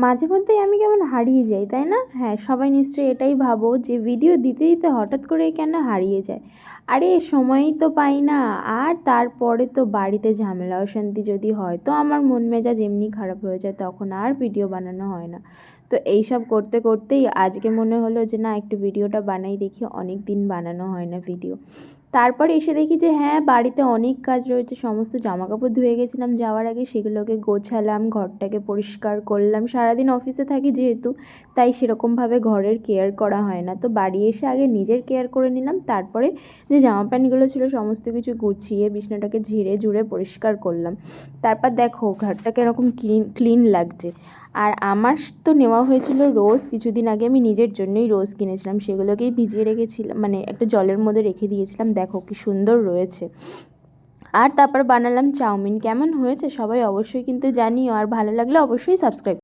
মাঝে মধ্যেই আমি কেমন হারিয়ে যাই, তাই না? হ্যাঁ, সবাই নিশ্চয়ই এটাই ভাবো যে ভিডিও দিতে দিতে হঠাৎ করে কেন হারিয়ে যায়। আরে সময়ই তো পাই না। আর তারপরে তো বাড়িতে ঝামেলা অশান্তি যদি হয় তো আমার মন মেজাজ এমনি খারাপ হয়ে যায়, তখন আর ভিডিও বানানো হয় না। তো এইসব করতে করতেই আজকে মনে হলো যে না, একটু ভিডিওটা বানাই দেখি, অনেক দিন বানানো হয় না ভিডিও। তারপর এসে দেখি যে হ্যাঁ, বাড়িতে অনেক কাজ রয়েছে, সমস্ত জামাকাপড় ধুয়ে গেছিলাম যাওয়ার আগে, সেগুলোকে গোছালাম, ঘরটাকে পরিষ্কার করলাম। সারাদিন অফিসে থাকি যেহেতু, তাই সেরকমভাবে ঘরের কেয়ার করা হয় না। তো বাড়ি এসে আগে নিজের কেয়ার করে নিলাম, তারপরে যে জামা প্যান্টগুলো ছিল সমস্ত কিছু গুছিয়ে বিছানাটাকে ঝেড়ে ঝুড়ে পরিষ্কার করলাম। তারপর দেখো ঘরটাকে এরকম ক্লিন ক্লিন লাগছে। আর আমার তো নেওয়া হয়েছিল রোজ, কিছুদিন আগে আমি নিজের জন্যই রোজ কিনেছিলাম, সেগুলোকেই ভিজিয়ে রেখেছিলাম, মানে একটা জলের মধ্যে রেখে দিয়েছিলাম। দেখো কি সুন্দর রয়েছে। আর তারপর বানালাম চাউমিন। কেমন হয়েছে সবাই অবশ্যই কিন্তু জানিও, আর ভালো লাগলে অবশ্যই সাবস্ক্রাইব।